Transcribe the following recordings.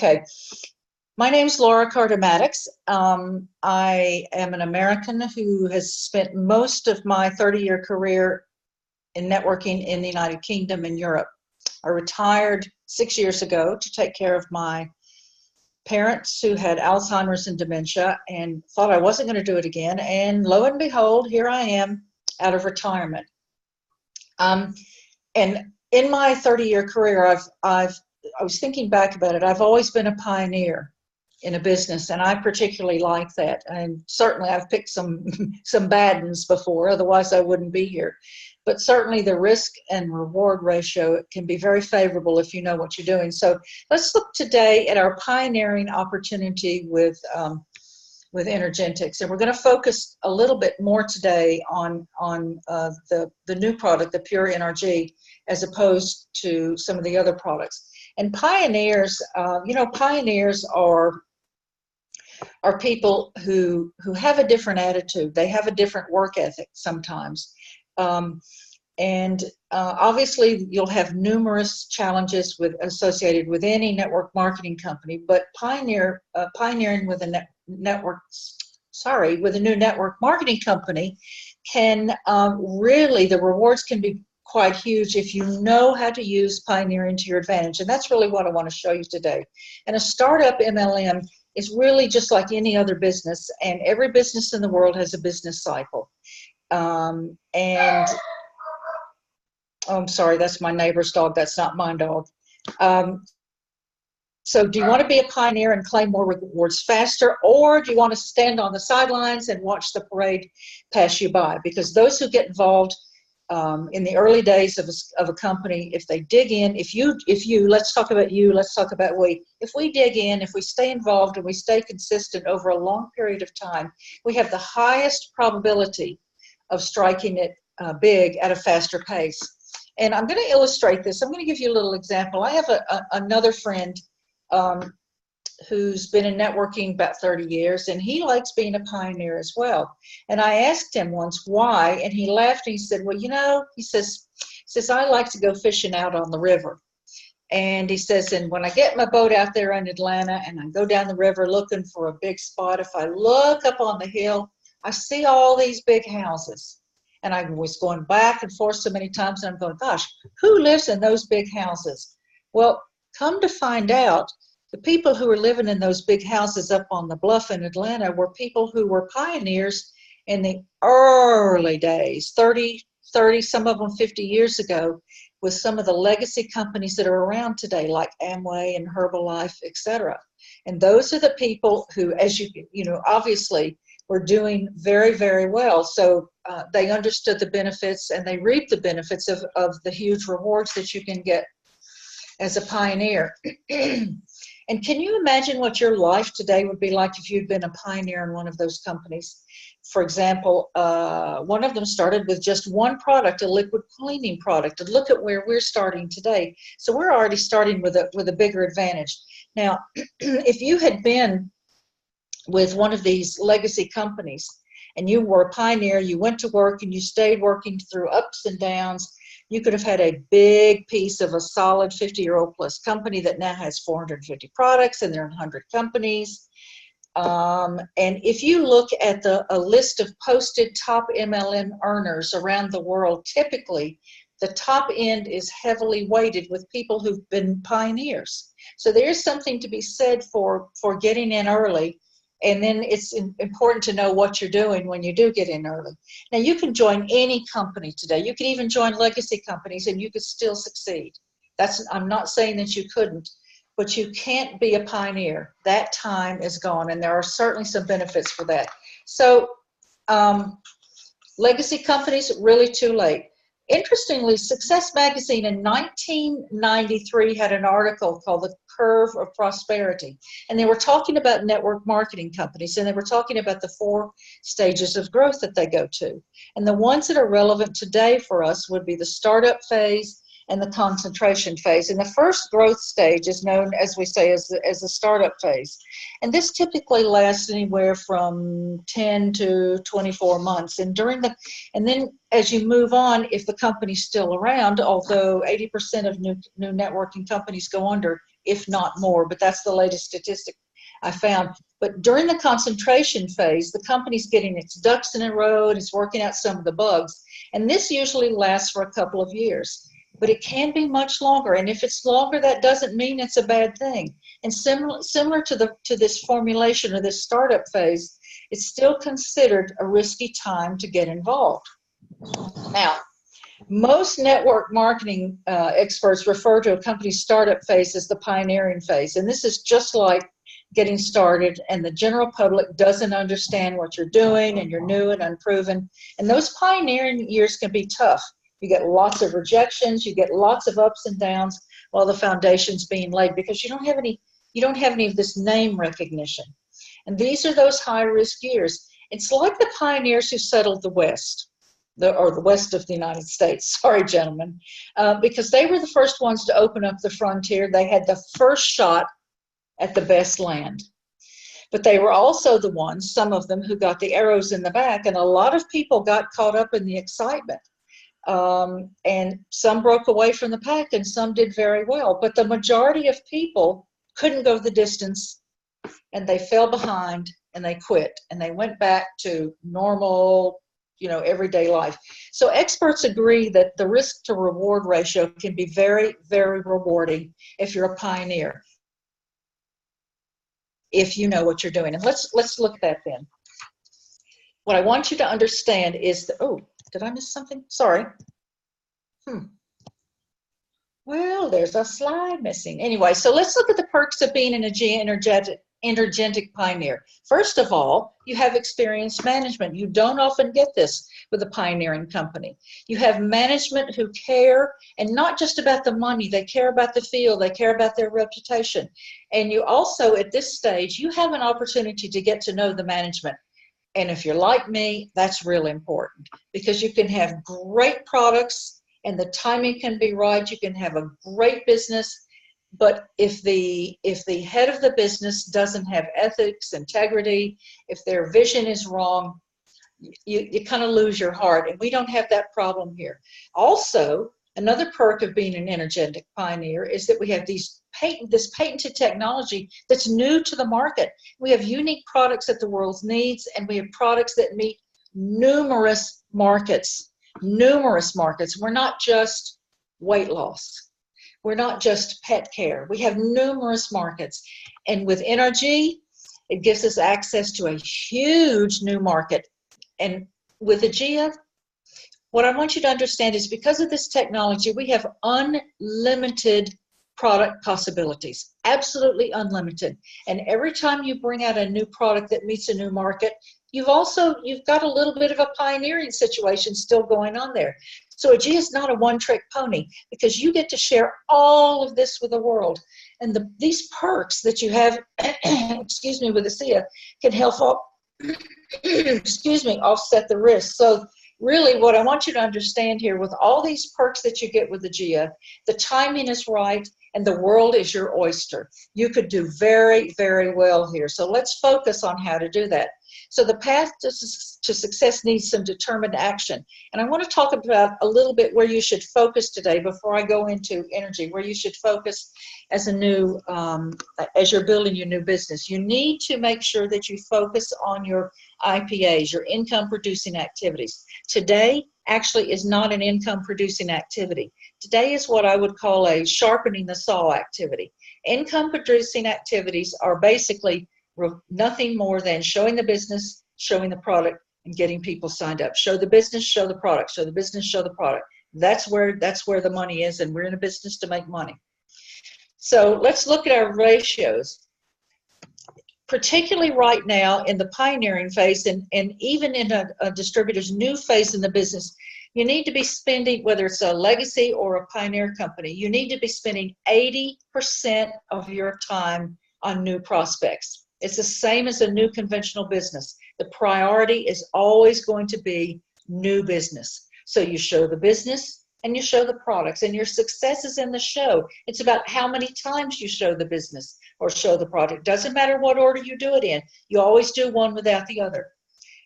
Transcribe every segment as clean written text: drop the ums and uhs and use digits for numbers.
Okay. My name's Laura Maddocks. I am an American who has spent most of my 30-year career in networking in the United Kingdom and Europe. I retired 6 years ago to take care of my parents who had Alzheimer's and dementia, and thought I wasn't going to do it again. And lo and behold, here I am out of retirement. And in my 30-year career, I was thinking back about it. I've always been a pioneer in a business, and I particularly like that. And certainly I've picked some bad ones before, otherwise I wouldn't be here. But certainly the risk and reward ratio can be very favorable if you know what you're doing. So let's look today at our pioneering opportunity with Energentics, and we're going to focus a little bit more today on the new product, the Pure NRG, as opposed to some of the other products. And pioneers, pioneers are people who have a different attitude. They have a different work ethic sometimes. Obviously, you'll have numerous challenges associated with any network marketing company, but pioneering with a with a new network marketing company can really, the rewards can be quite huge if you know how to use pioneering to your advantage. And that's really what I want to show you today. And a startup MLM is really just like any other business, and every business in the world has a business cycle. Oh, I'm sorry, that's my neighbor's dog. That's not my dog. So do you want to be a pioneer and claim more rewards faster, or do you want to stand on the sidelines and watch the parade pass you by? Because those who get involved in the early days of a company, if they dig in, if you, let's talk about you, let's talk about we, if we dig in, if we stay involved and we stay consistent over a long period of time, we have the highest probability of striking it big at a faster pace. And I'm going to illustrate this. I'm going to give you a little example. I have another friend who's been in networking about 30 years, and he likes being a pioneer as well. And I asked him once why, and he laughed and he said, well, he says, I like to go fishing out on the river. And he says, and when I get my boat out there in Atlanta and I go down the river looking for a big spot, if I look up on the hill, I see all these big houses. And I was going back and forth so many times, and I'm going, gosh, who lives in those big houses? Well, come to find out, the people who were living in those big houses up on the bluff in Atlanta were people who were pioneers in the early days, 30, some of them 50 years ago, with some of the legacy companies that are around today, like Amway and Herbalife, etc. And those are the people who, as obviously, were doing very, very well. So they understood the benefits, and they reaped the benefits of the huge rewards that you can get as a pioneer. And can you imagine what your life today would be like if you'd been a pioneer in one of those companies? For example, one of them started with just one product, a liquid cleaning product. And look at where we're starting today. So we're already starting with a bigger advantage. Now, if you had been with one of these legacy companies and you were a pioneer, you went to work and you stayed working through ups and downs, you could have had a big piece of a solid 50-year-old plus company that now has 450 products, and there are 100 companies. And if you look at a list of posted top MLM earners around the world, typically the top end is heavily weighted with people who've been pioneers. So there's something to be said for getting in early. And then it's important to know what you're doing when you do get in early. Now, you can join any company today. You can even join legacy companies, and you could still succeed. I'm not saying that you couldn't, but you can't be a pioneer. That time is gone, and there are certainly some benefits for that. So legacy companies, really too late. Interestingly, Success Magazine in 1993 had an article called The Curve of Prosperity, and they were talking about network marketing companies, and they were talking about the 4 stages of growth that they go to. And the ones that are relevant today for us would be the startup phase and the concentration phase. And the first growth stage is known, as we say, as the startup phase. And this typically lasts anywhere from 10 to 24 months. And then as you move on, if the company's still around, although 80% of new networking companies go under, if not more, but that's the latest statistic I found. But during the concentration phase, the company's getting its ducks in a row and it's working out some of the bugs. And this usually lasts for a couple of years, but it can be much longer. And if it's longer, that doesn't mean it's a bad thing. And similar to this formulation or this startup phase, it's still considered a risky time to get involved. Now, most network marketing experts refer to a company's startup phase as the pioneering phase. And this is just like getting started, and the general public doesn't understand what you're doing, and you're new and unproven. And those pioneering years can be tough. You get lots of rejections, you get lots of ups and downs while the foundation's being laid, because you don't have any of this name recognition. And these are those high-risk years. It's like the pioneers who settled the West, or the west of the United States. Sorry, gentlemen, because they were the first ones to open up the frontier. They had the first shot at the best land. But they were also the ones, some of them, who got the arrows in the back, and a lot of people got caught up in the excitement. And some broke away from the pack, and some did very well. But the majority of people couldn't go the distance, and they fell behind, and they quit, and they went back to normal, everyday life. So experts agree that the risk to reward ratio can be very, very rewarding if you're a pioneer, if you know what you're doing. And let's look at that then. What I want you to understand is that, oh, did I miss something? Sorry. Well, there's a slide missing. Anyway, so let's look at the perks of being an energetic pioneer. First of all, you have experienced management. You don't often get this with a pioneering company. You have management who care, and not just about the money. They care about the field. They care about their reputation. And you also, at this stage, you have an opportunity to get to know the management. And if you're like me, that's really important, because you can have great products and the timing can be right. You can have a great business, but if the head of the business doesn't have ethics, integrity, if their vision is wrong, you kind of lose your heart. And we don't have that problem here. Also, another perk of being an energetic pioneer is that we have this patented technology that's new to the market. We have unique products that the world needs, and we have products that meet numerous markets. We're not just weight loss. We're not just pet care. We have numerous markets. And with NRG, it gives us access to a huge new market. And with AGEA, what I want you to understand is, because of this technology, we have unlimited product possibilities, absolutely unlimited. And every time you bring out a new product that meets a new market, you've got a little bit of a pioneering situation still going on there. So AGEA is not a one-trick pony, because you get to share all of this with the world. And these perks that you have, excuse me, with AGEA can help offset the risk. So really, what I want you to understand here, with all these perks that you get with AGEA, the timing is right, and the world is your oyster. You could do very, very well here. So let's focus on how to do that. So the path to success needs some determined action. And I want to talk about a little bit where you should focus today before I go into energy, where you should focus as you're building your new business. You need to make sure that you focus on your IPAs, your income producing activities. Today actually is not an income producing activity. Today is what I would call a sharpening the saw activity. Income producing activities are basically nothing more than showing the business, showing the product, and getting people signed up. Show the business, show the product, show the business, show the product. That's where the money is, and we're in a business to make money. So let's look at our ratios. Particularly right now in the pioneering phase, and even in a distributor's new phase in the business, you need to be spending, whether it's a legacy or a pioneer company, you need to be spending 80% of your time on new prospects. It's the same as a new conventional business. The priority is always going to be new business. So you show the business and you show the products, and your success is in the show. It's about how many times you show the business or show the product. Doesn't matter what order you do it in. You always do one without the other.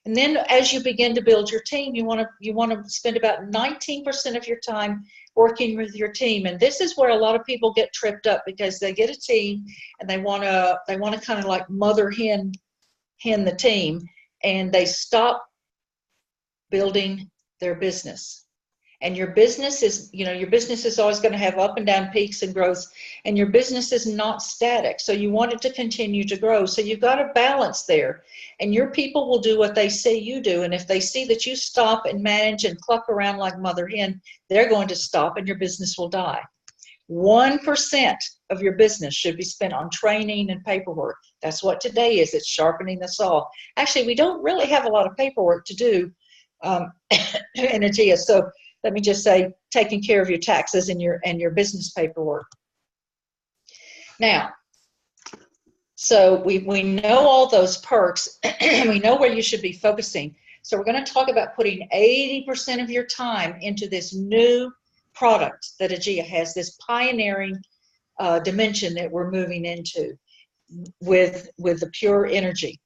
And then as you begin to build your team, you want to spend about 19% of your time working with your team. And this is where a lot of people get tripped up, because they get a team and they want to kind of like mother hen the team, and they stop building their business. And your business is, your business is always going to have up and down peaks and growths, and your business is not static. So you want it to continue to grow. So you've got a balance there, and your people will do what they say you do. And if they see that you stop and manage and cluck around like mother hen, they're going to stop and your business will die. 1% of your business should be spent on training and paperwork. That's what today is. It's sharpening the saw. Actually, we don't really have a lot of paperwork to do in Aegea. So let me just say, taking care of your taxes and your business paperwork. Now, so we know all those perks. We know where you should be focusing. So we're going to talk about putting 80% of your time into this new product that Aegea has, this pioneering dimension that we're moving into with the pure energy.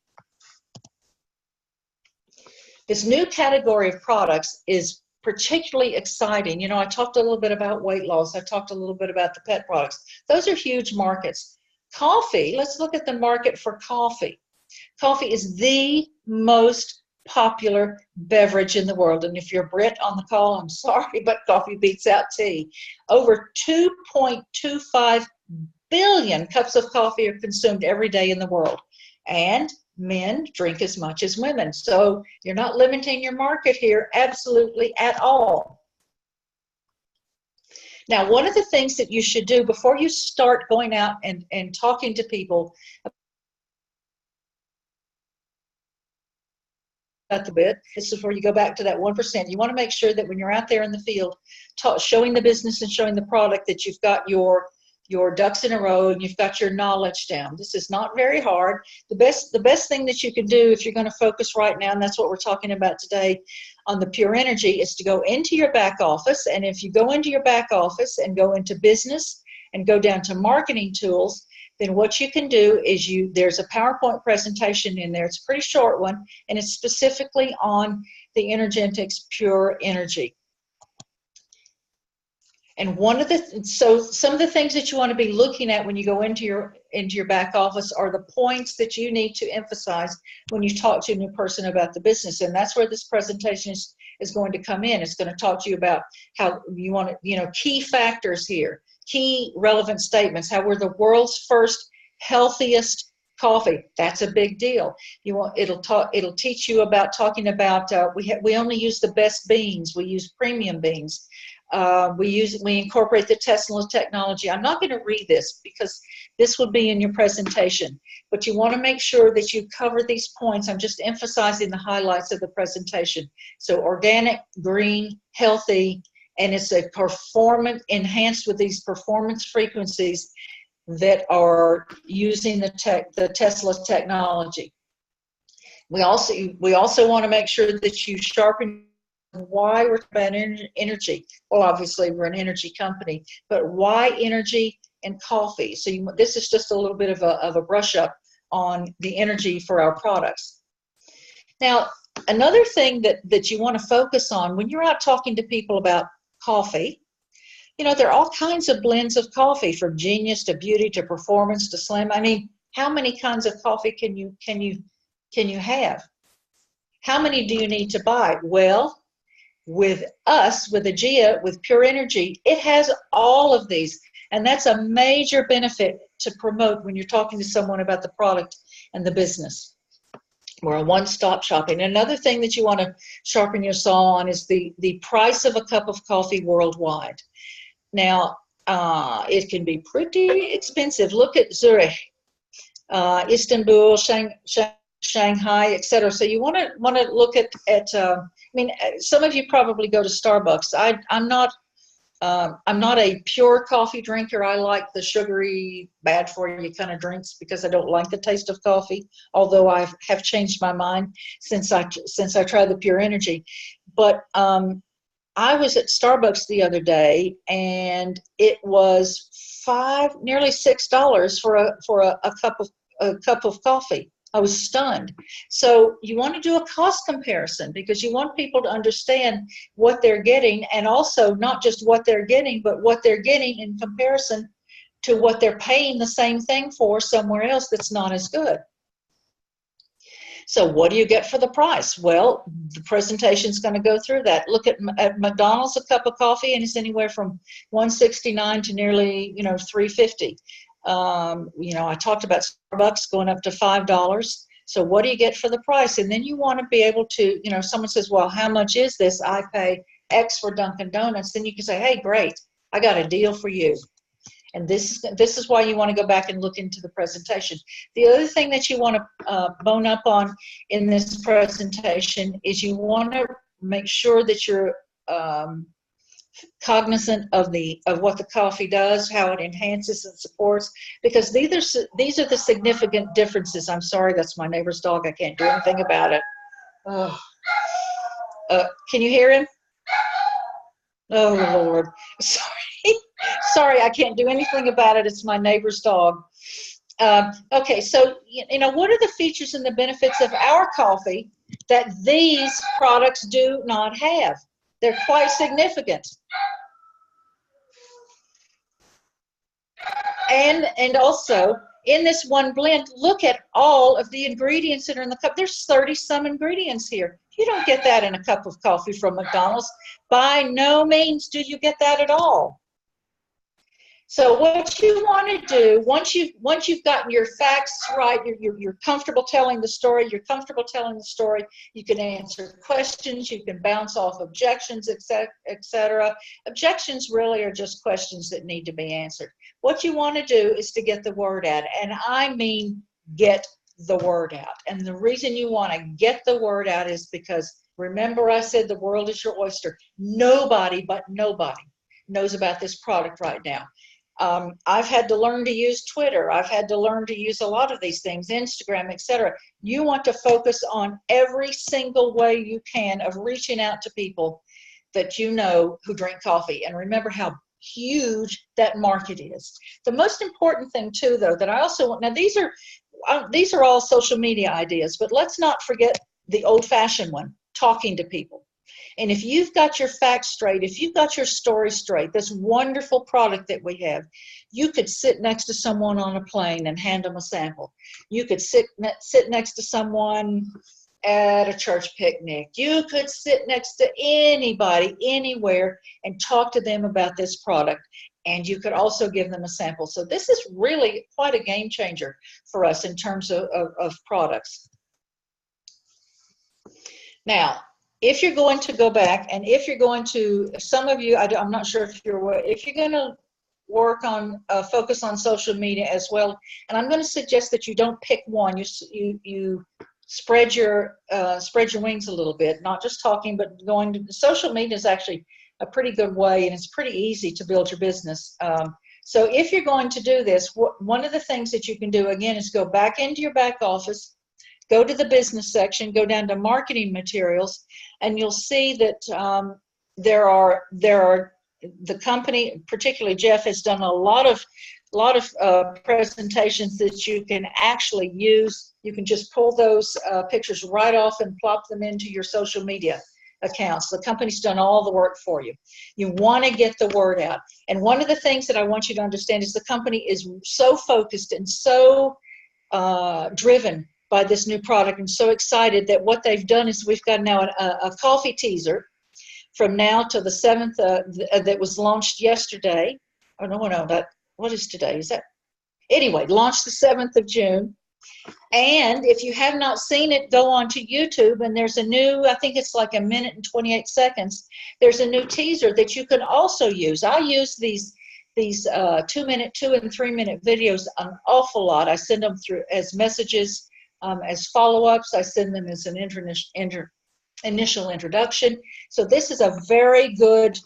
This new category of products is particularly exciting. I talked a little bit about weight loss. I talked a little bit about the pet products. Those are huge markets. Coffee, let's look at the market for coffee. Coffee is the most popular beverage in the world. And if you're a Brit on the call, I'm sorry, but coffee beats out tea. Over 2.25 billion cups of coffee are consumed every day in the world. And men drink as much as women. So you're not limiting your market here absolutely at all. Now, one of the things that you should do before you start going out and talking to people about the bit, this is where you go back to that 1%. You want to make sure that when you're out there in the field showing the business and showing the product, that you've got your ducks in a row and you've got your knowledge down. This is not very hard. The best thing that you can do if you're going to focus right now, and that's what we're talking about today on the pure energy, is to go into your back office. And if you go into your back office and go into business and go down to marketing tools, then what you can do is there's a PowerPoint presentation in there. It's a pretty short one, and it's specifically on the ENERGENTICS pure energy. And some of the things that you want to be looking at when you go into your back office are the points that you need to emphasize when you talk to a new person about the business. And that's where this presentation is going to come in. It's going to talk to you about how you want to, key factors here, key relevant statements, how we're the world's first healthiest coffee. That's a big deal. It'll teach you about talking about we only use the best beans. We use premium beans. We incorporate the Tesla technology. I'm not going to read this because this will be in your presentation, but you want to make sure that you cover these points. I'm just emphasizing the highlights of the presentation. So organic, green, healthy, and it's a performance enhanced with these performance frequencies that are using the Tesla technology. We also want to make sure that you sharpen why we're about energy. Well, obviously we're an energy company, but why energy and coffee? So this is just a little bit of a brush up on the energy for our products. Now, another thing that you want to focus on when you're out talking to people about coffee, there are all kinds of blends of coffee, from genius to beauty to performance to slim. I mean, how many kinds of coffee can you have? How many do you need to buy? Well, with us, with Aegea, with Pure Energy, it has all of these. And that's a major benefit to promote when you're talking to someone about the product and the business. We're a one-stop shopping. Another thing that you want to sharpen your saw on is the price of a cup of coffee worldwide. Now, it can be pretty expensive. Look at Zurich, Istanbul, Shanghai, etc. So you want to look at some of you probably go to Starbucks. I'm not a pure coffee drinker. I like the sugary, bad for you kind of drinks because I don't like the taste of coffee. Although I have changed my mind since I tried the Pure Energy. But I was at Starbucks the other day, and it was nearly $6 for a cup of coffee. I was stunned. So you want to do a cost comparison because you want people to understand what they're getting, and also not just what they're getting, but what they're getting in comparison to what they're paying the same thing for somewhere else that's not as good. So what do you get for the price? Well, the presentation is going to go through that. Look at McDonald's, a cup of coffee, and it's anywhere from $1.69 to nearly, $3.50. I talked about Starbucks going up to $5. So what do you get for the price? And then you want to be able to, someone says, well, how much is this? I pay X for Dunkin' Donuts. Then you can say, hey, great, I got a deal for you. And this is why you want to go back and look into the presentation. The other thing that you want to bone up on in this presentation is you want to make sure that you're cognizant of what the coffee does, how it enhances and supports, because these are the significant differences. I'm sorry, that's my neighbor's dog. I can't do anything about it. Oh. Can you hear him? Oh, Lord. Sorry. Sorry, I can't do anything about it. It's my neighbor's dog. Okay, so, what are the features and the benefits of our coffee that these products do not have? They're quite significant. And also, in this one blend, look at all of the ingredients that are in the cup. There's 30-some ingredients here. You don't get that in a cup of coffee from McDonald's. By no means do you get that at all. So what you want to do, once you've gotten your facts right, you're comfortable telling the story, you can answer questions, you can bounce off objections, etc. Objections really are just questions that need to be answered. What you want to do is to get the word out, and I mean get the word out. And the reason you want to get the word out is because, remember I said the world is your oyster. Nobody but nobody knows about this product right now. I've had to learn to use Twitter. I've had to learn to use a lot of these things, Instagram, etc. You want to focus on every single way you can of reaching out to people that you know who drink coffee. And remember how huge that market is. The most important thing too, though, that I also want, now these are all social media ideas, but let's not forget the old-fashioned one, talking to people. And if you've got your facts straight, if you've got your story straight, this wonderful product that we have, you could sit next to someone on a plane and hand them a sample. You could sit next to someone at a church picnic. You could sit next to anybody, anywhere, and talk to them about this product. And you could also give them a sample. So this is really quite a game changer for us in terms of products. Now, if you're going to go back, and if you're going to, some of you, I'm not sure if you're going to work on, focus on social media as well, and I'm going to suggest that you don't pick one. You spread your wings a little bit, not just talking, but going to, social media is actually a pretty good way, and it's pretty easy to build your business. So if you're going to do this, one of the things that you can do, again, is go back into your back office, go to the business section, go down to marketing materials, and you'll see that there are the company, particularly Jeff, has done a lot of presentations that you can actually use. You can just pull those pictures right off and plop them into your social media accounts. The company's done all the work for you. You want to get the word out. And one of the things that I want you to understand is the company is so focused and so driven by this new product and so excited that what they've done is we've got now a coffee teaser from now till the 7th that was launched yesterday. Oh, no, what is today? Is that? Anyway, launched the 7th of June. And if you have not seen it, go on to YouTube, and there's a new, I think it's like 1 minute and 28 seconds. There's a new teaser that you can also use. I use these 2-minute, 2 and 3 minute videos an awful lot. I send them through as messages, as follow-ups. I send them as an initial introduction. So this is a very good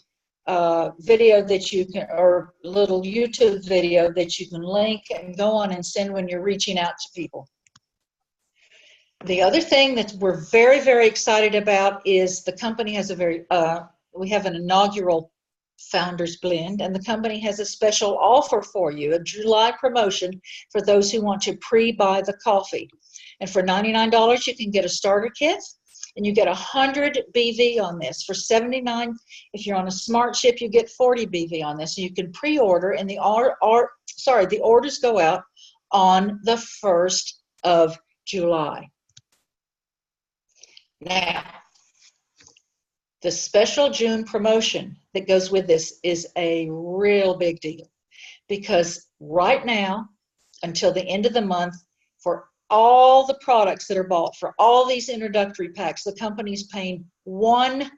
video that you can, or little YouTube video that you can link and go on and send when you're reaching out to people. The other thing that we're very, very excited about is the company has we have an inaugural Founders Blend, and the company has a special offer for you, a July promotion for those who want to pre-buy the coffee. And for $99, you can get a starter kit, and you get 100 BV on this. For $79, if you're on a smart ship, you get 40 BV on this. So you can pre-order, and the orders go out on the 1st of July. Now, the special June promotion that goes with this is a real big deal, because right now, until the end of the month, for all the products that are bought, for all these introductory packs, the company's paying 100%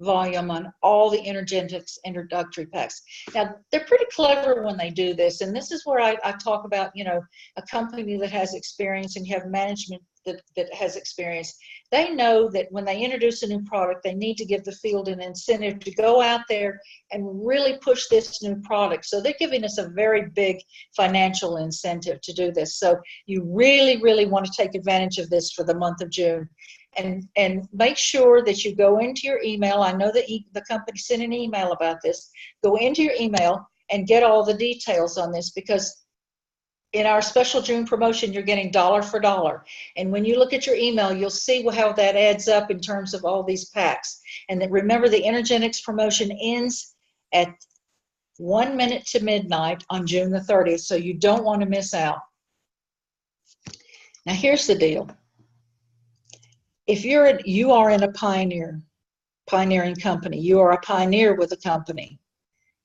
volume on all the Energetics introductory packs. Now, they're pretty clever when they do this, and this is where I talk about, you know, a company that has experience, and you have management that has experience. They know that when they introduce a new product, they need to give the field an incentive to go out there and really push this new product. So they're giving us a very big financial incentive to do this. So you really, really want to take advantage of this for the month of June. And make sure that you go into your email. I know that the company sent an email about this. Go into your email and get all the details on this, because in our special June promotion, you're getting dollar for dollar. And when you look at your email, you'll see how that adds up in terms of all these packs. And then remember, the Energetics promotion ends at 1 minute to midnight on June the 30th, so you don't want to miss out. Now, here's the deal. If you are in a pioneering company, you are a pioneer with a company.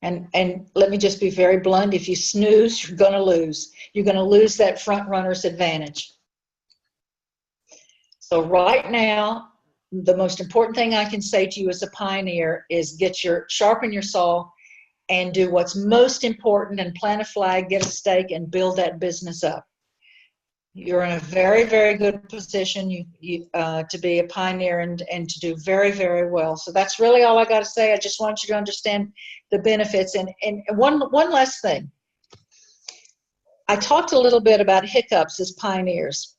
And let me just be very blunt, if you snooze, you're going to lose. You're going to lose that front runner's advantage. So right now, the most important thing I can say to you as a pioneer is sharpen your saw and do what's most important, and plant a flag, get a stake, and build that business up. You're in a very, very good position to be a pioneer and to do very, very well. So that's really all I got to say. I just want you to understand the benefits. And one last thing. I talked a little bit about hiccups as pioneers.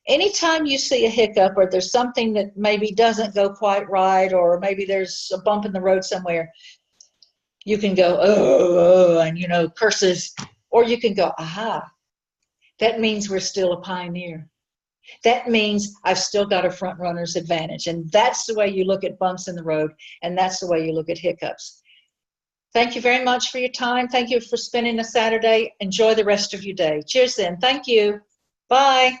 Anytime you see a hiccup, or there's something that maybe doesn't go quite right, or maybe there's a bump in the road somewhere, you can go, oh, and, you know, curses, or you can go, aha. That means we're still a pioneer. That means I've still got a front runner's advantage. And that's the way you look at bumps in the road, and that's the way you look at hiccups. Thank you very much for your time. Thank you for spending a Saturday. Enjoy the rest of your day. Cheers then. Thank you. Bye.